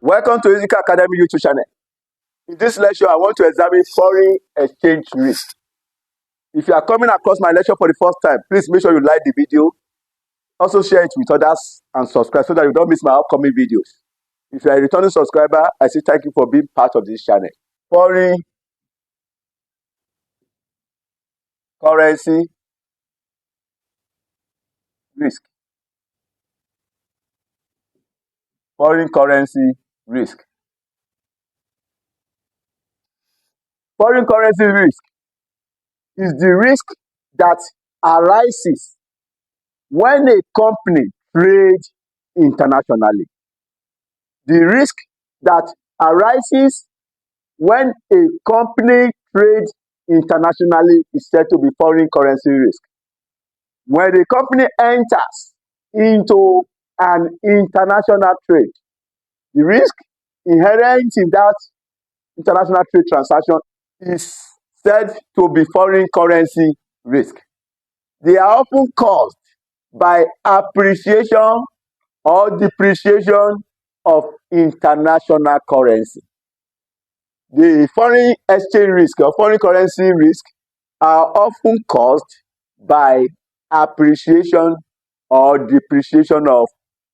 Welcome to ZICA Academy YouTube channel. In this lecture, I want to examine foreign exchange risk. If you are coming across my lecture for the first time, please make sure you like the video. Also share it with others and subscribe so that you don't miss my upcoming videos. If you are a returning subscriber, I say thank you for being part of this channel. Foreign currency risk. Foreign currency risk. Foreign currency risk is the risk that arises when a company trades internationally. The risk that arises when a company trades internationally is said to be foreign currency risk. When the company enters into an international trade, the risk inherent in that international trade transaction is said to be foreign currency risk. They are often caused by appreciation or depreciation of international currency. The foreign exchange risk or foreign currency risk are often caused by appreciation or depreciation of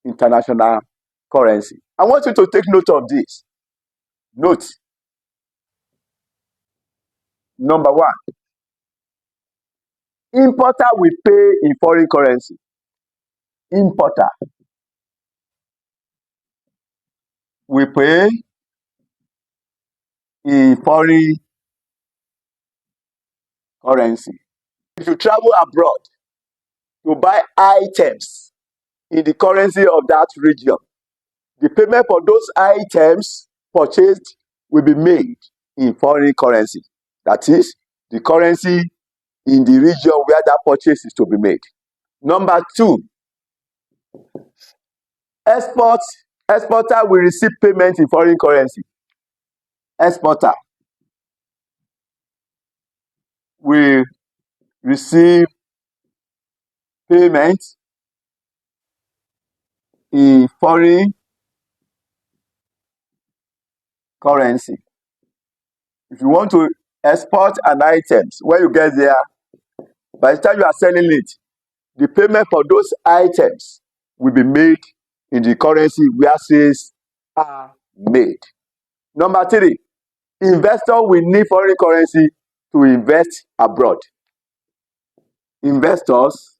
international currency. I want you to take note of this. Note. Number one, importer will pay in foreign currency. Importer will pay in foreign currency. If you travel abroad to buy items in the currency of that region, the payment for those items purchased will be made in foreign currency. That is, the currency in the region where that purchase is to be made. Number two, exporter will receive payment in foreign currency. Exporter will receive payment in foreign currency. If you want to export an item, when you get there, by the time you are selling it, the payment for those items will be made in the currency where sales are made. Number three, investor will need foreign currency to invest abroad. Investors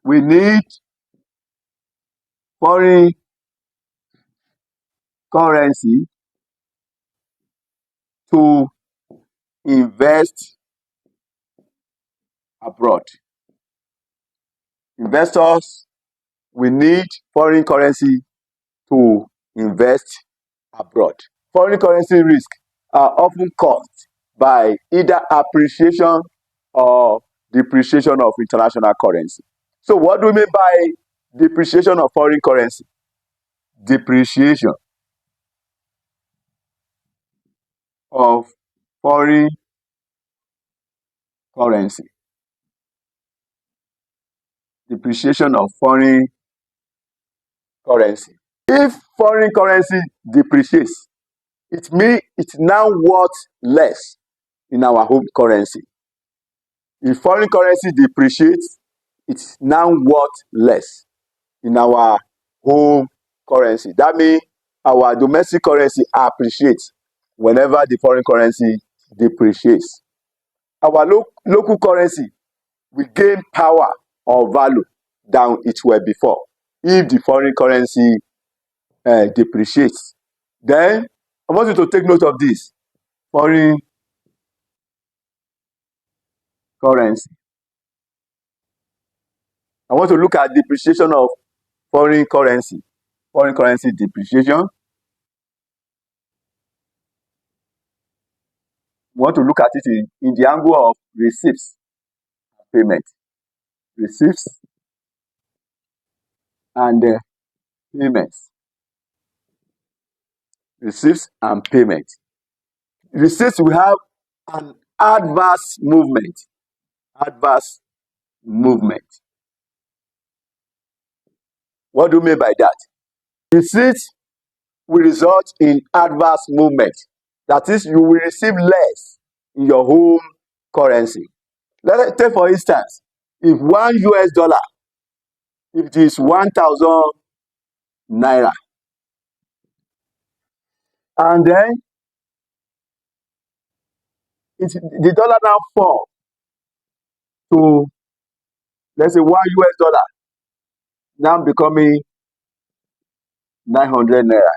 will need foreign currency to invest abroad. Investors will need foreign currency to invest abroad. Foreign currency risk are often caused by either appreciation or depreciation of international currency. So what do we mean by depreciation of foreign currency? Depreciation of foreign currency. Depreciation of foreign currency. If foreign currency depreciates, it means it's now worth less in our home currency. If foreign currency depreciates, it's now worth less in our home currency. That means our domestic currency appreciates whenever the foreign currency depreciates. Our local currency will gain power or value than it were before if the foreign currency depreciates. Then I want you to take note of this. Foreign currency. I want to look at depreciation of foreign currency. Foreign currency depreciation. We want to look at it in the angle of receipts payment. Receipts and payments. Receipts and payment. Receipts will have an adverse movement. Adverse movement. What do you mean by that? Receipts will result in adverse movement. That is, you will receive less in your home currency. Let's take for instance, if $1, if it is 1,000 naira, and then the dollar now fall to, let's say, $1, now becoming 900 naira.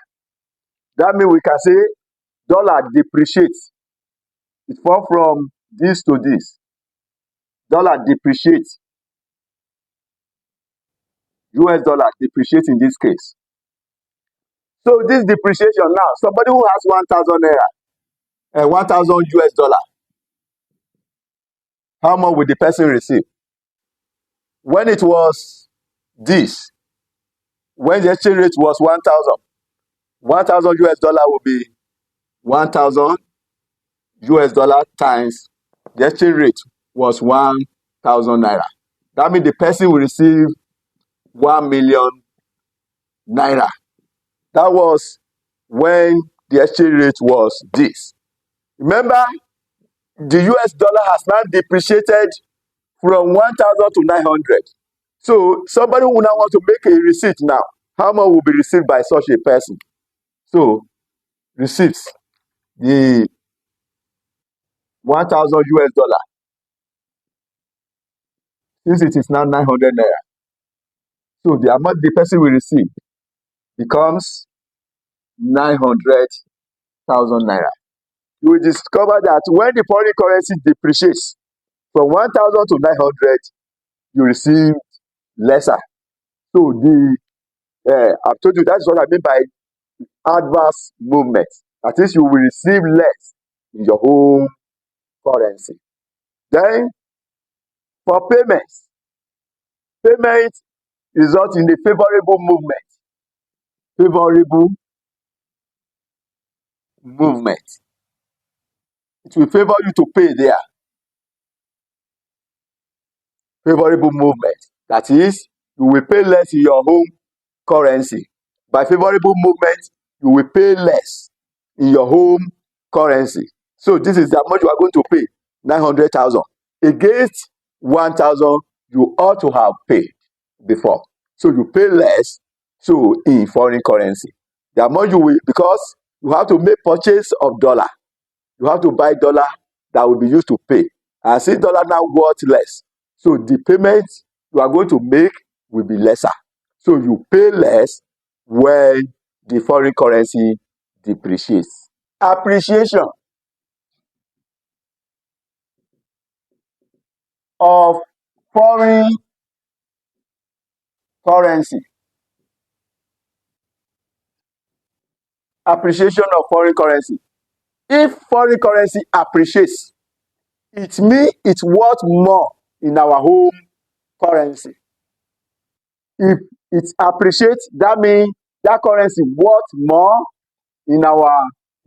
That means we can say dollar depreciates. It fall from this to this. Dollar depreciates. US dollar depreciates in this case. So this depreciation now, somebody who has 1,000 naira and 1,000 US dollar, how much will the person receive? When it was this, when the exchange rate was 1,000, 1,000 US dollar will be 1,000 US dollar times the exchange rate was 1,000 naira. That means the person will receive 1 million naira. That was when the exchange rate was this. Remember, the US dollar has now depreciated from 1,000 to 900. So somebody who now want to make a receipt now, how much will be received by such a person? So receipts, the 1,000 US dollar, since it is now 900 naira. So the amount the person will receive becomes 900,000 naira. You will discover that when the foreign currency depreciates from 1,000 to 900, you receive lesser. So I've told you that's what I mean by adverse movement. That is, you will receive less in your home currency. Then, for payments, payment results in a favorable movement. Favorable movement. It will favor you to pay there. Favorable movement. That is, you will pay less in your home currency. By favorable movement, you will pay less in your home currency. So this is how much you are going to pay, 900,000 against 1,000 you ought to have paid before. So you pay less, so in foreign currency. The amount you will, because you have to make purchase of dollar. You have to buy dollar that will be used to pay. And since dollar now worth less, so the payment you are going to make will be lesser. So you pay less when the foreign currency depreciates. Appreciation of foreign currency. Appreciation of foreign currency. If foreign currency appreciates, it means it's worth more in our home currency. If it appreciates, that means that currency worth more in our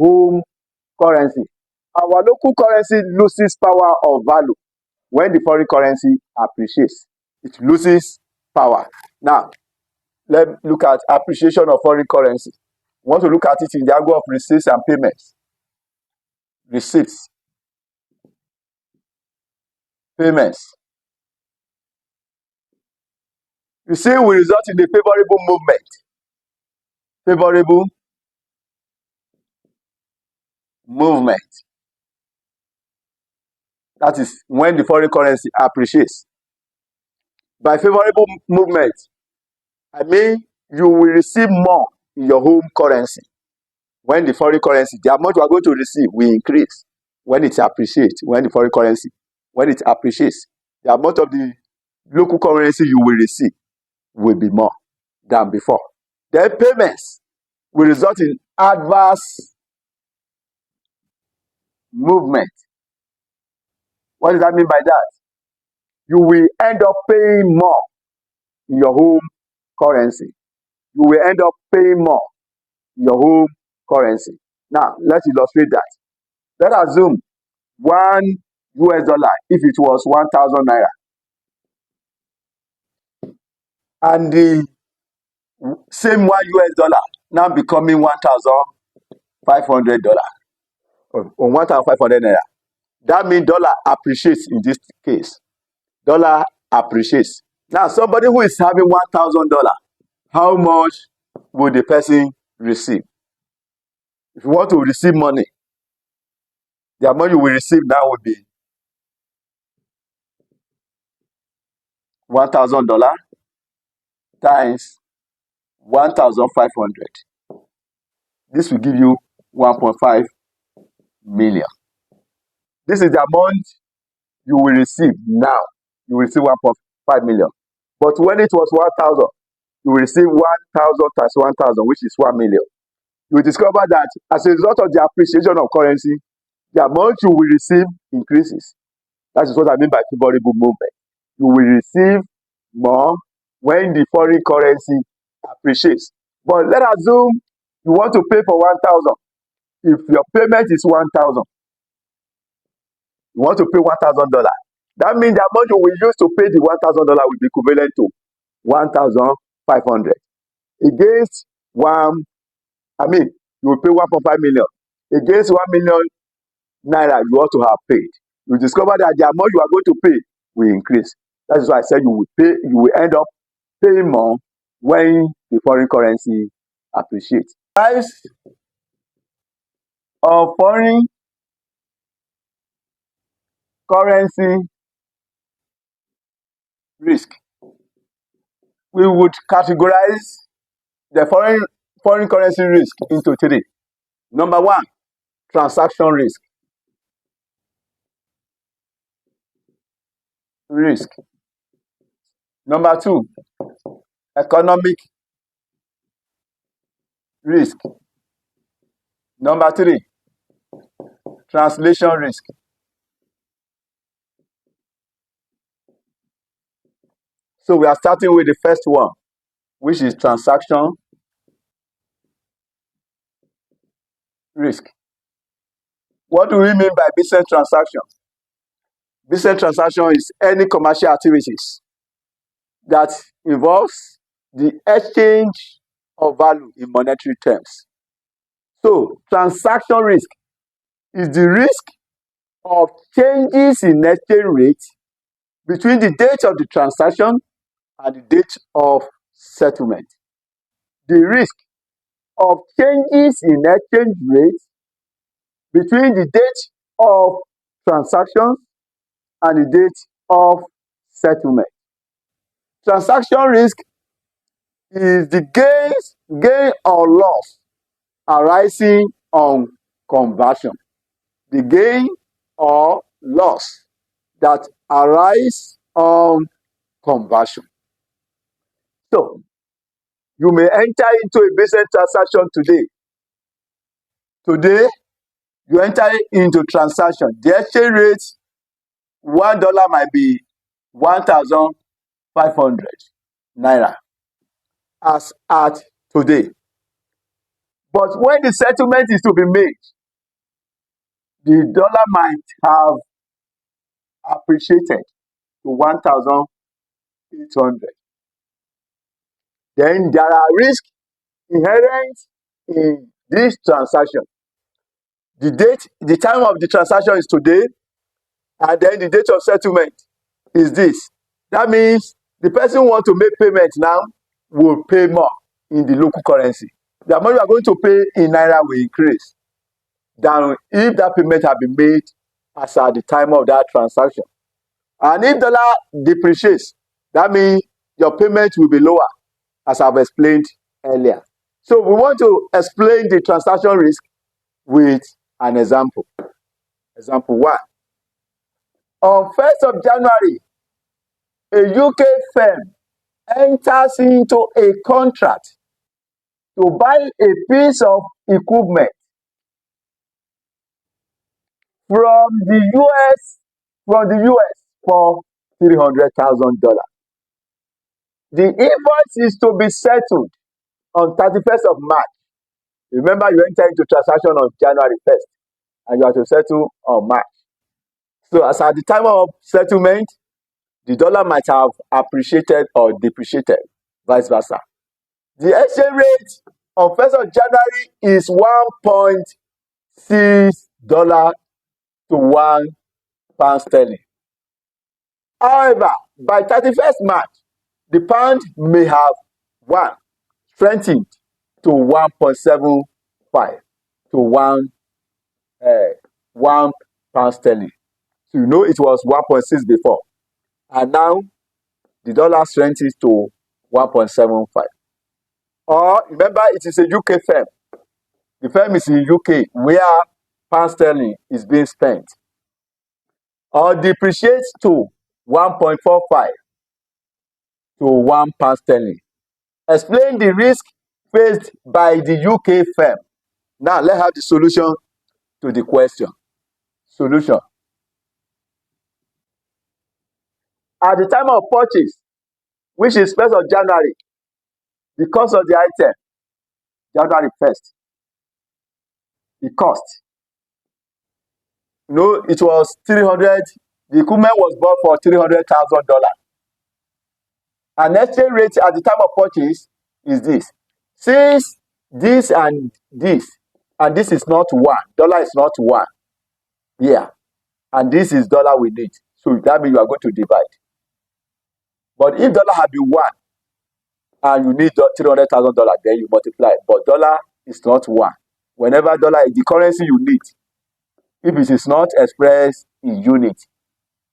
home currency. Our local currency loses power or value when the foreign currency appreciates. It loses power. Now, let's look at appreciation of foreign currency. We want to look at it in the angle of receipts and payments. Receipts, payments. Receipt will result in a favorable movement. Favorable movement. That is when the foreign currency appreciates. By favorable movement, I mean you will receive more in your home currency. When the foreign currency, the amount you are going to receive will increase when it appreciates, when the foreign currency, when it appreciates, the amount of the local currency you will receive will be more than before. Then payments will result in adverse movement. What does that mean by that? You will end up paying more in your home currency. You will end up paying more in your home currency. Now, let's illustrate that. Let's assume $1, if it was 1,000 naira, and the same $1 now becoming $1,500 or $1,500. That means dollar appreciates in this case. Dollar appreciates. Now, somebody who is having $1,000, how much will the person receive? If you want to receive money, the amount you will receive now will be $1,000 times 1,500. This will give you 1.5 million. This is the amount you will receive now. You will receive 1.5 million. But when it was 1,000, you will receive 1,000 times 1,000, which is 1 million. You will discover that as a result of the appreciation of currency, the amount you will receive increases. That is what I mean by favorable movement. You will receive more when the foreign currency appreciates. But let's assume you want to pay for 1,000. If your payment is 1,000, you want to pay $1,000. That means the amount you will use to pay the $1,000 will be equivalent to 1,500 against you will pay 1.5 million against 1 million naira you ought to have paid. You discover that the amount you are going to pay will increase. That is why I said you will end up paying more when the foreign currency appreciates. Price of foreign currency risk. We would categorize the foreign currency risk into three. Number one, transaction risk. Number two, economic risk. Number three, translation risk. So we are starting with the first one, which is transaction risk. What do we mean by business transaction? Business transaction is any commercial activities that involves the exchange of value in monetary terms. So transaction risk is the risk of changes in exchange rate between the date of the transaction and the date of settlement. The risk of changes in exchange rate between the date of transaction and the date of settlement. Transaction risk is the gain or loss arising on conversion. The gain or loss that arise on conversion. So, you may enter into a business transaction today. Today, you enter into transaction. The exchange rate, $1 might be 1,500 naira as at today. But when the settlement is to be made, the dollar might have appreciated to 1,800. Then there are risks inherent in this transaction. The time of the transaction is today, and then the date of settlement is this. That means the person who wants to make payment now will pay more in the local currency. The amount you are going to pay in naira will increase than if that payment had been made as at the time of that transaction. And if dollar depreciates, that means your payment will be lower, as I've explained earlier. So we want to explain the transaction risk with an example. Example 1. On 1st of January, a UK firm enters into a contract to buy a piece of equipment from the US for $300,000. The invoice is to be settled on 31st of March. Remember, you enter into transaction on January 1st, and you have to settle on March. So as at the time of settlement, the dollar might have appreciated or depreciated, vice versa. The exchange rate on 1st of January is $1.6 to £1. However, by 31st March, the pound may have strengthened to 1.75 to £1. So you know it was 1.6 before, and now the dollar strengthens to 1.75. Or remember, it is a UK firm. The firm is in UK where pound sterling is being spent. Or depreciates to 1.45 to £1. Explain the risk faced by the UK firm. Now let's have the solution to the question. Solution. At the time of purchase, which is 1st of January, the cost of the item, January 1st, the cost. It was 300. The equipment was bought for $300,000. And exchange rate at the time of purchase is this. Since this and this is not one, dollar is not one. Yeah. And this is dollar we need. So that means you are going to divide. But if dollar had been one and you need $300,000, then you multiply. But dollar is not one. Whenever dollar is the currency you need, if it is not expressed in unit,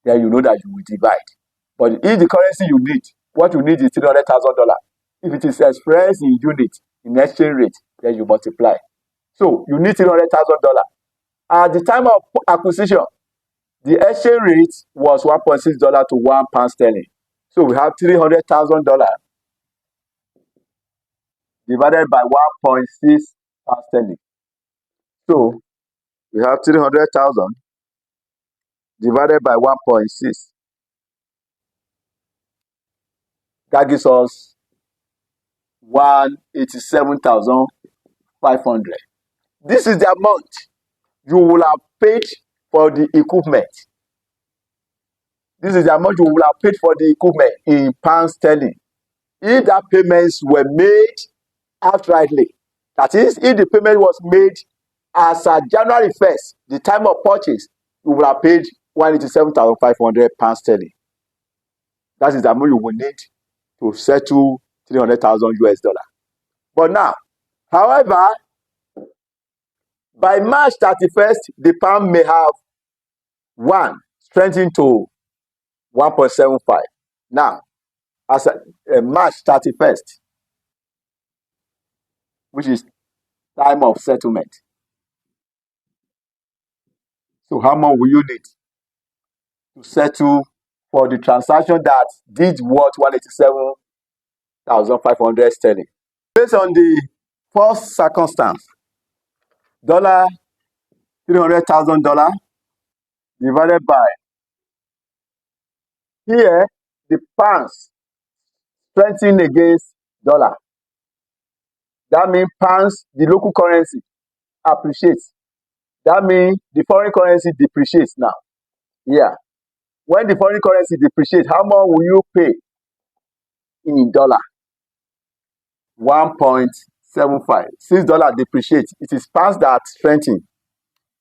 then you know that you will divide. But if the currency you need, what you need is $300,000. If it is expressed in unit, in exchange rate, then you multiply. So you need $300,000. At the time of acquisition, the exchange rate was $1.6 to £1. So we have $300,000 divided by 1.6 £. So we have 300,000 divided by 1.6. That gives us 187,500. This is the amount you will have paid for the equipment. This is the amount you will have paid for the equipment in £. If that payments were made outrightly, that is, if the payment was made as at January 1st, the time of purchase, you will have paid 187,500 £. That is the amount you will need to settle 300,000 US dollar. But now, however, by March 31st, the pound may have strengthened to 1.75. Now, as March 31st, which is time of settlement. So how much will you need to settle for the transaction that did what 187,500 sterling? Based on the first circumstance, $300,000 divided by here the pounds strengthening against dollar. That means pounds, the local currency, appreciates. That means the foreign currency depreciates now. Yeah. When the foreign currency depreciates, how much will you pay in dollar? 1.75. Since dollar depreciates, it is pounds that strengthen.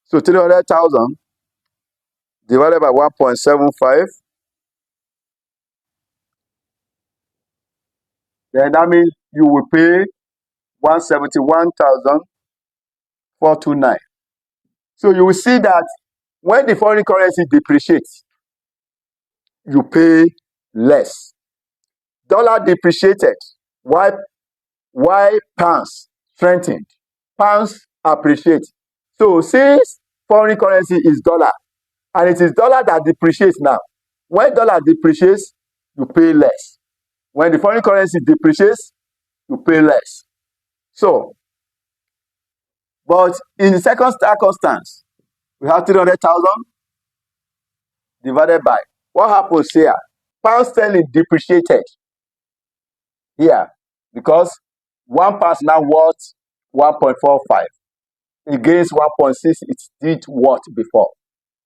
So 300,000 divided by 1.75. Then that means you will pay 171,429. So you will see that when the foreign currency depreciates, you pay less. Dollar depreciated, while pounds strengthened. Pounds appreciate. So since foreign currency is dollar, and it is dollar that depreciates now, when dollar depreciates, you pay less. When the foreign currency depreciates, you pay less. So, but in the second circumstance, we have 300,000 divided by, what happens here? Pound sterling depreciated here because £1 now worth 1.45 against 1.6 it did what before.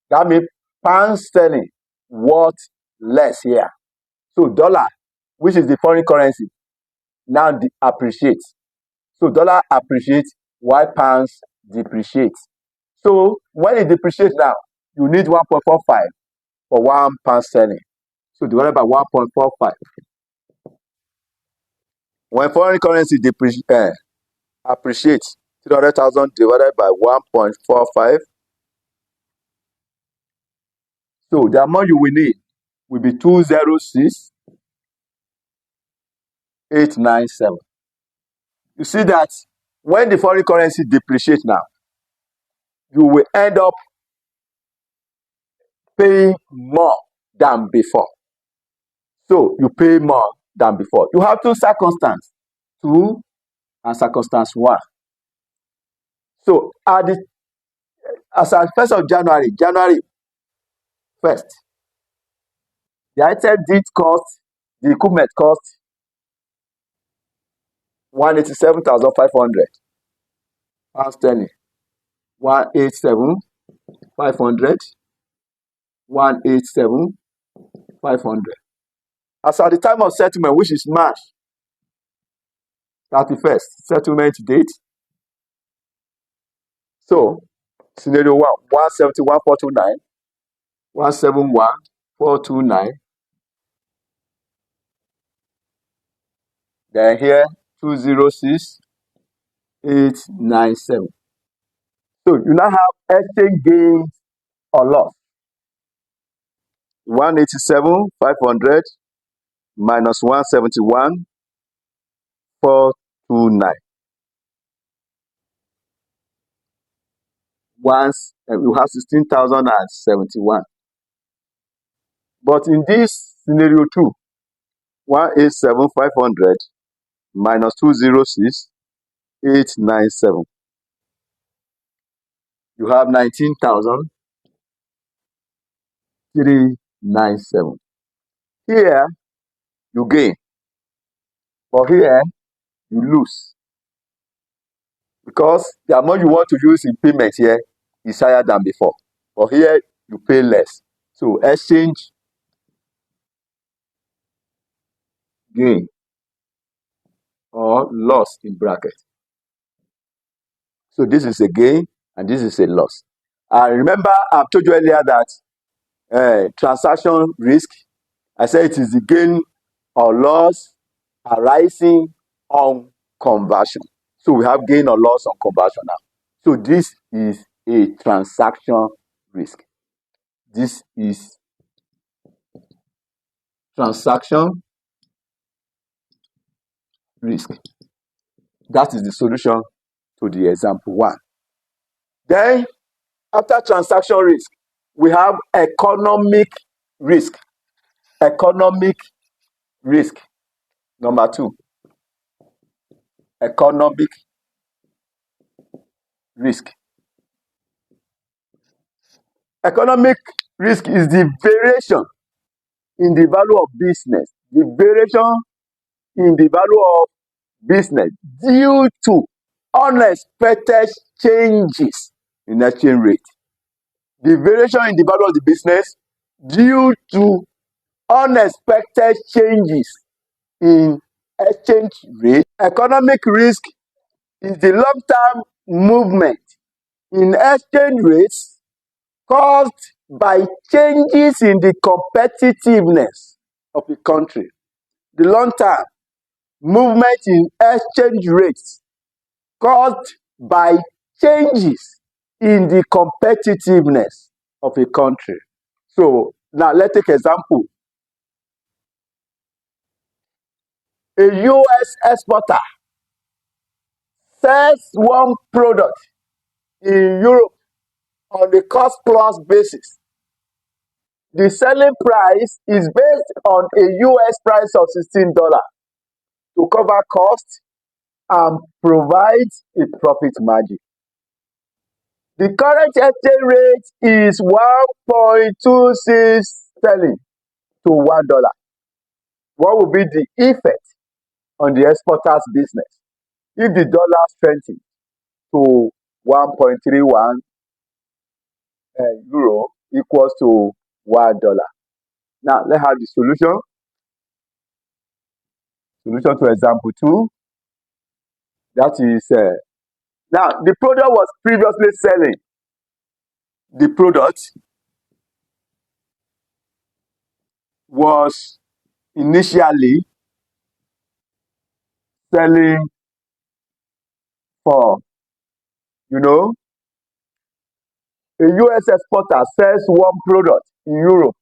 That means pound sterling worth less here. So dollar, which is the foreign currency, now appreciate. So dollar appreciates while pounds depreciate. So when it depreciates now, you need 1.45 for £1 sterling. So divided by 1.45. When foreign currency appreciates, 300,000 divided by 1.45. So the amount you will need will be 206,897. You see that when the foreign currency depreciates now, you will end up paying more than before. So you pay more than before. You have two circumstances, 2 and circumstance 1. So as at 1st of January 1st, the item did cost, the equipment cost 187,500 pounds sterling. 187,500. 187,500. As at the time of settlement, which is March 31st, settlement date. So, scenario 1, 171,429, 171,429. Then here, 206,897. So, you now have exchange gains or loss. 187,500 minus 171,429. Once you have 16,071. But in this scenario 2, 187,500 minus 206,897. You have 19,397. Here you gain, but here you lose, because the amount you want to use in payment here is higher than before, but here you pay less. So exchange gain or loss in bracket. So this is a gain and this is a loss. Remember, I've told you earlier that transaction risk, I said it is the gain or loss arising on conversion. So we have gain or loss on conversion now. So this is a transaction risk. This is transaction risk. That is the solution to the example 1. Then, after transaction risk, we have economic risk. Economic risk. Number 2. Economic risk. Economic risk is the variation in the value of business. The variation in the value of business due to unexpected changes in exchange rate. The variation in the value of the business due to unexpected changes in exchange rate. Economic risk is the long-term movement in exchange rates caused by changes in the competitiveness of the country. The long-term movement in exchange rates caused by changes in the competitiveness of a country. So now let's take example. A US exporter sells one product in Europe on a cost-plus basis. The selling price is based on a US price of $16 to cover costs and provide a profit margin. The current exchange rate is 1.26 sterling to $1. What will be the effect on the exporter's business if the dollar strengthens to 1.31 euro equals to $1? Now let's have the solution. Solution to example 2. That is, now the product was previously selling. The product was initially selling for, a US exporter sells one product in Europe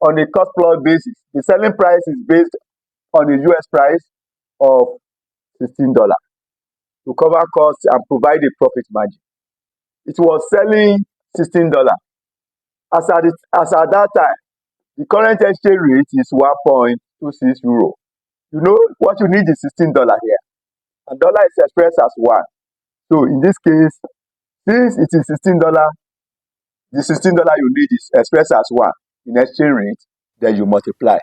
on a cost plus basis. The selling price is based on the US price of $16 to cover costs and provide a profit margin. It was selling $16. As at that time, the current exchange rate is 1.26 euro. What you need is $16 here. And dollar is expressed as 1. So in this case, since it is $16, the $16 you need is expressed as 1 in exchange rate, then you multiply.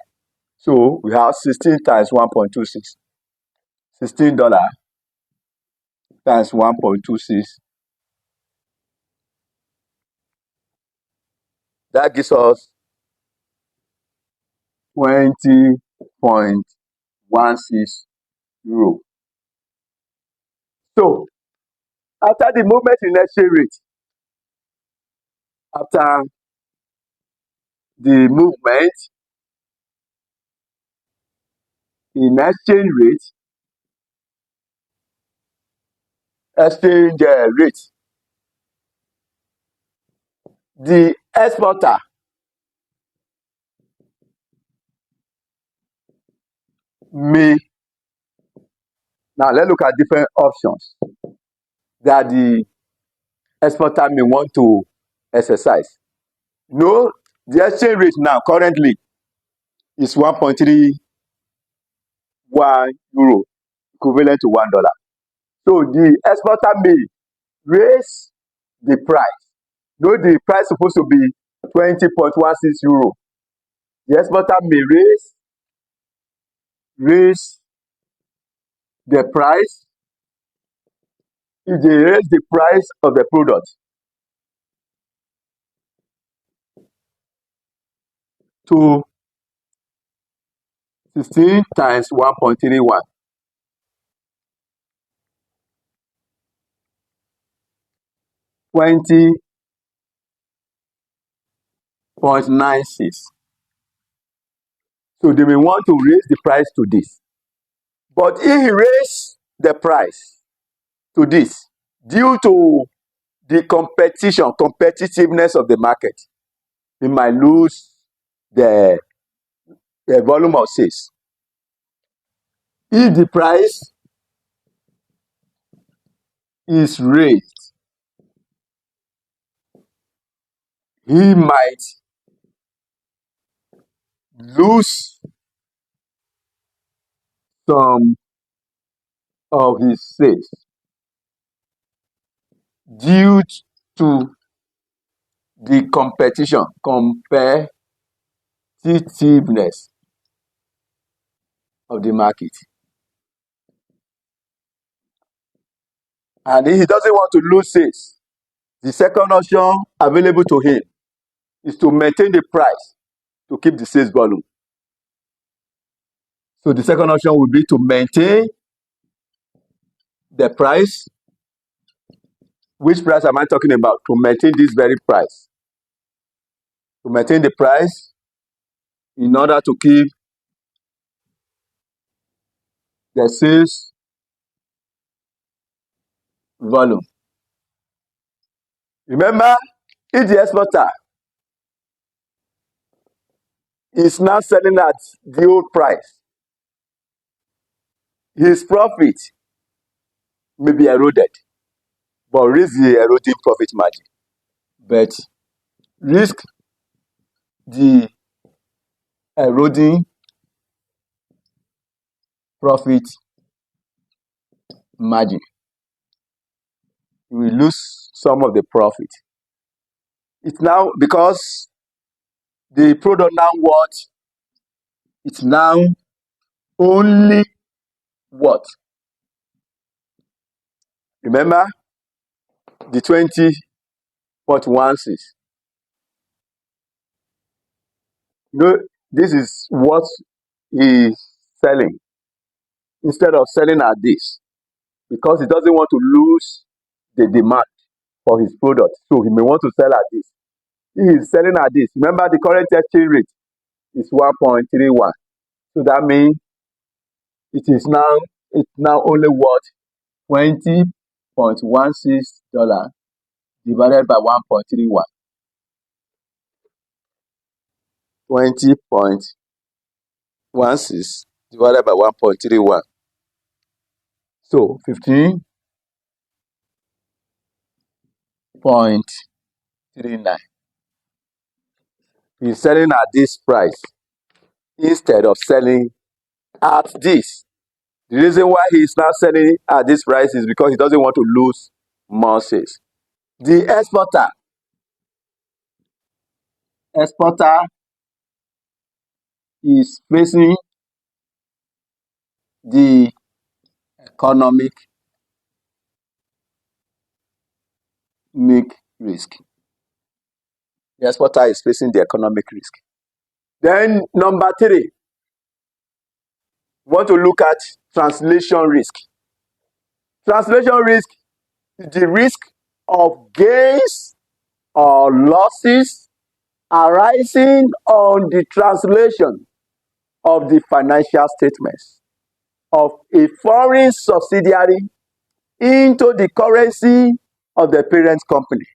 So we have 16 times 1.26. $16 times 1.26. That gives us 20.16 euro. So after the movement in exchange rate, after the movement in exchange rate, the exporter may, now let's look at different options that the exporter may want to exercise. The exchange rate now currently is 1.31 euro, equivalent to $1. So the exporter may raise the price. The price is supposed to be 20.16 euro. The exporter may raise the price. If they raise the price of the product to 16 times 1.31, $20.96. So they may want to raise the price to this. But if he raises the price to this, due to the competitiveness of the market, he might lose the volume of sales. If the price is raised, he might lose some of his sales due to the competitiveness of the market. And if he doesn't want to lose sales, the second option available to him is to maintain the price to keep the sales volume. So the second option would be to maintain the price. Which price am I talking about? To maintain this very price. To maintain the price in order to keep the sales volume. Remember, if the exporter is now selling at the old price, his profit may be eroded, but risk the eroding profit margin. But risk the eroding profit margin. You will lose some of the profit. It's now because the product now what? It's now only what? Remember the 20.16. This is what is selling. instead of selling at this, because he doesn't want to lose the demand for his product. So he may want to sell at this. He is selling at this. Remember, the current exchange rate is 1.31. So that means it's now only worth $20.16 divided by 1.31. 20.16 divided by 1.31. So 15.39. He's selling at this price instead of selling at this. The reason why he is now selling at this price is because he doesn't want to lose more sales. The exporter is facing the economic risk. The exporter is facing the economic risk. Then number 3, we want to look at translation risk. Translation risk is the risk of gains or losses arising on the translation of the financial statements of a foreign subsidiary into the currency of the parent company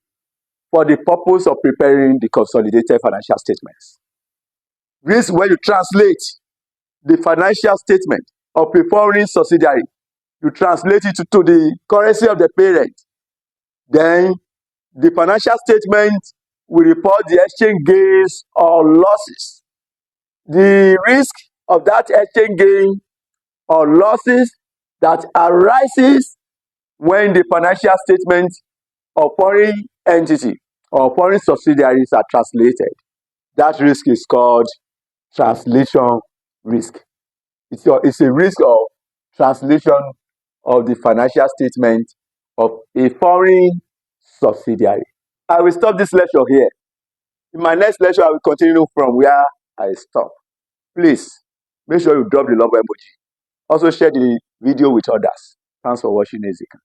for the purpose of preparing the consolidated financial statements. Risk when you translate the financial statement of a foreign subsidiary, you translate it to the currency of the parent. Then the financial statement will report the exchange gains or losses. The risk of that exchange gain or losses that arises when the financial statement of foreign entity or foreign subsidiaries are translated. That risk is called translation risk. It's a risk of translation of the financial statement of a foreign subsidiary. I will stop this lecture here. In my next lecture, I will continue from where I stop. Please, make sure you drop the love emoji. Also share the video with others. Thanks for watching ZICA.